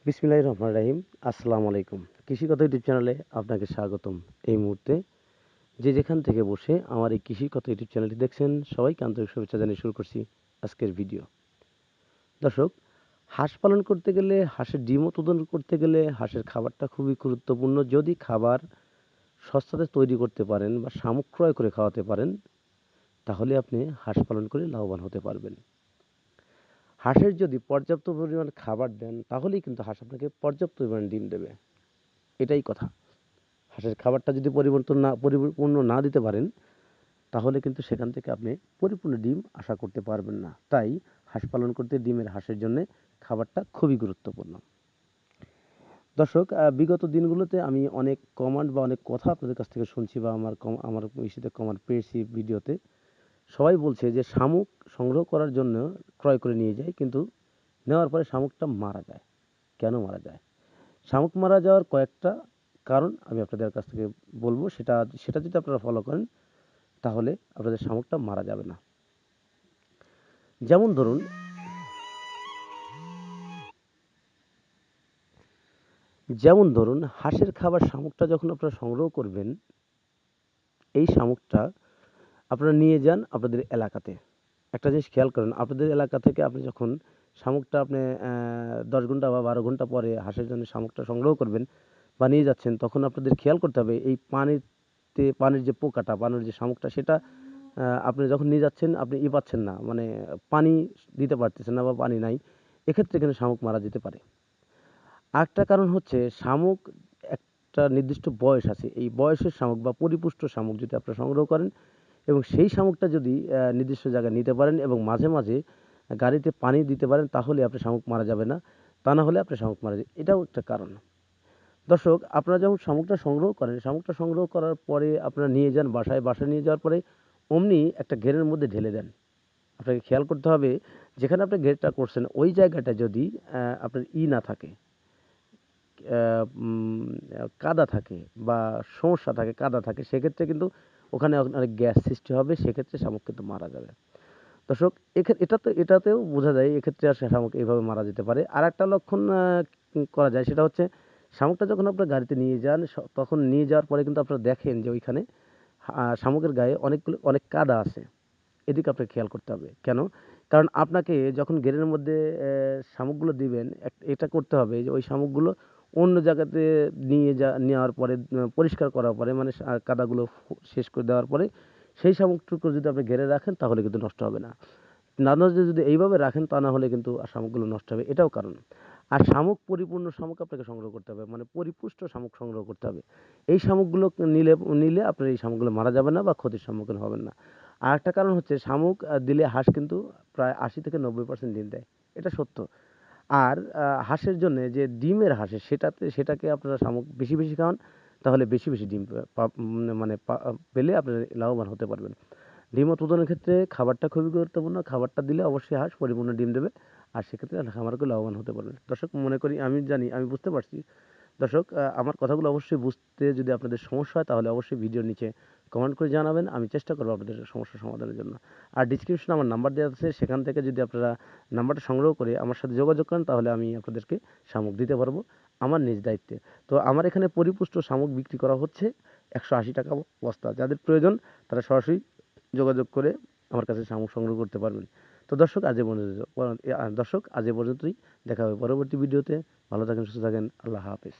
বিসমিল্লাহির রহমানির রহিম। আসসালামু আলাইকুম। কৃষিকথা ইউটিউব চ্যানেলে আপনাকে স্বাগতম। এই মুহূর্তে যে যেখান থেকে বসে আমার এই কৃষিকথা ইউটিউব চ্যানেলটি দেখছেন, সবাইকে আন্তরিক শুভেচ্ছা জানিয়ে শুরু করছি আজকের ভিডিও। দর্শক, হাঁস পালন করতে গেলে, হাঁসের ডিম উৎপাদন করতে গেলে হাঁসের খাবারটা খুবই গুরুত্বপূর্ণ। যদি খাবার সস্তাতে তৈরি করতে পারেন বা শামুক ক্রয় করে খাওয়াতে পারেন, তাহলে আপনি হাঁস পালন করে লাভবান হতে পারবেন। হাঁসের যদি পর্যাপ্ত পরিমাণ খাবার দেন, তাহলেই কিন্তু হাঁস আপনাকে পর্যাপ্ত পরিমাণ ডিম দেবে। এটাই কথা। হাঁসের খাবারটা যদি পরিপূর্ণ না দিতে পারেন, তাহলে কিন্তু সেখান থেকে আপনি পরিপূর্ণ ডিম আশা করতে পারবেন না। তাই হাঁস পালন করতে ডিমের হাঁসের জন্য খাবারটা খুবই গুরুত্বপূর্ণ। দর্শক, বিগত দিনগুলোতে আমি অনেক কমান্ড বা অনেক কথা আপনাদের কাছ থেকে শুনছি বা আমার ইস্যুতে কমান্ড পেয়েছি ভিডিওতে। সবাই বলছে যে শামুক সংগ্রহ করার জন্য ক্রয় করে নিয়ে যায়, কিন্তু নেওয়ার পরে শামুকটা মারা যায়। কেন মারা যায়? শামুক মারা যাওয়ার কয়েকটা কারণ আমি আপনাদের কাছ থেকে বলবো। সেটা সেটা যদি আপনারা ফলো করেন, তাহলে আপনাদের শামুকটা মারা যাবে না। যেমন ধরুন, হাঁসের খাবার শামুকটা যখন আপনারা সংগ্রহ করবেন, এই শামুকটা আপনারা নিয়ে যান আপনাদের এলাকাতে। একটা জিনিস খেয়াল করেন, আপনাদের এলাকা থেকে আপনি যখন শামুকটা আপনি 10 ঘন্টা বা 12 ঘন্টা পরে হাঁসের জন্য শামুকটা সংগ্রহ করবেন বা নিয়ে যাচ্ছেন, তখন আপনাদের খেয়াল করতে হবে এই পানির যে পোকাটা, পানির যে শামুকটা, সেটা আপনি যখন নিয়ে যাচ্ছেন আপনি পাচ্ছেন না, মানে পানি দিতে পারতেছেন না বা পানি নাই। এক্ষেত্রে কিন্তু শামুক মারা যেতে পারে। আরেকটা কারণ হচ্ছে, শামুক একটা নির্দিষ্ট বয়স আছে। এই বয়সের শামুক বা পরিপুষ্ট শামুক যদি আপনারা সংগ্রহ করেন এবং সেই শামুকটা যদি নির্দিষ্ট জায়গায় নিতে পারেন এবং মাঝে মাঝে গাড়িতে পানি দিতে পারেন, তাহলে আপনার শামুক মারা যাবে না। তা না হলে আপনার শামুক মারা যাবে। এটাও একটা কারণ। দর্শক, আপনারা যখন শামুকটা সংগ্রহ করেন, শামুকটা সংগ্রহ করার পরে আপনারা নিয়ে যান বাসায় নিয়ে যাওয়ার পরে অমনি একটা ঘেরের মধ্যে ঢেলে দেন। আপনাকে খেয়াল করতে হবে, যেখানে আপনি ঘেরটা করছেন ওই জায়গাটা যদি আপনার না থাকে, কাদা থাকে বা সমস্যা থাকে, কাদা থাকে, সেক্ষেত্রে কিন্তু ওখানে অনেক গ্যাস সৃষ্টি হবে, সেক্ষেত্রে শামুক কিন্তু মারা যাবে। দর্শক, এটাতেও বোঝা যায় এক্ষেত্রে আর শামুক এইভাবে মারা যেতে পারে। আর একটা লক্ষণ করা যায়, সেটা হচ্ছে শামুকটা যখন আপনার গাড়িতে নিয়ে যান, তখন নিয়ে যাওয়ার পরে কিন্তু আপনারা দেখেন যে ওইখানে শামুকের গায়ে অনেক কাদা আছে। এদিকে আপনাকে খেয়াল করতে হবে। কেন? কারণ আপনাকে যখন ঘেরের মধ্যে শামুকগুলো দিবেন, এটা করতে হবে যে ওই শামুকগুলো অন্য জায়গাতে নেওয়ার পরে, পরিষ্কার করার পরে, মানে কাদাগুলো শেষ করে দেওয়ার পরে সেই শামুকটুকু যদি আপনি ঘেরে রাখেন, তাহলে কিন্তু নষ্ট হবে না। না নজরে যদি এইভাবে রাখেন, তা না হলে কিন্তু শামুকগুলো নষ্ট হবে। এটাও কারণ। আর পরিপূর্ণ শামুক আপনাকে সংগ্রহ করতে হবে, মানে পরিপুষ্ট শামুক সংগ্রহ করতে হবে। এই শামুকগুলো নিলে আপনার এই শামুকগুলো মারা যাবে না বা ক্ষতির সম্মুখীন হবেন না। আর একটা কারণ হচ্ছে, শামুক দিলে হাঁস কিন্তু প্রায় 80 থেকে 90% ডিম দেয়। এটা সত্য। আর হাঁসের জন্য যে ডিমের হাঁসের, সেটাকে আপনারা শামুক বেশি বেশি খাওয়ান, তাহলে বেশি বেশি ডিম পেলে আপনি লাভবান হতে পারবেন। ডিম উৎপাদনের ক্ষেত্রে খাবারটা খুবই গুরুত্বপূর্ণ। খাবারটা দিলে অবশ্যই হাঁস পরিপূর্ণ ডিম দেবে। আর সেক্ষেত্রে খামারকে লাভবান হতে পারবেন। দর্শক, মনে করি আমি জানি, আমি বুঝতে পারছি। দর্শক, আমার কথাগুলো অবশ্যই বুঝতে যদি আপনাদের সমস্যা হয়, তাহলে অবশ্যই ভিডিওর নিচে কমেন্ট করে জানাবেন। আমি চেষ্টা করবো আপনাদের সমস্যার সমাধানের জন্য। আর ডিসক্রিপশনে আমার নাম্বার দেওয়া আছে, সেখান থেকে যদি আপনারা নাম্বারটা সংগ্রহ করে আমার সাথে যোগাযোগ করেন, তাহলে আমি আপনাদেরকে শামুক দিতে পারবো আমার নিজ দায়িত্বে। তো আমার এখানে পরিপুষ্ট শামুক বিক্রি করা হচ্ছে 180 টাকা বস্তা। যাদের প্রয়োজন তারা সরাসরি যোগাযোগ করে আমার কাছে শামুক সংগ্রহ করতে পারবেন। তো দর্শক, আজ এ পর্যন্তই। দেখা হবে পরবর্তী ভিডিওতে। ভালো থাকেন, সুস্থ থাকেন। আল্লাহ হাফেজ।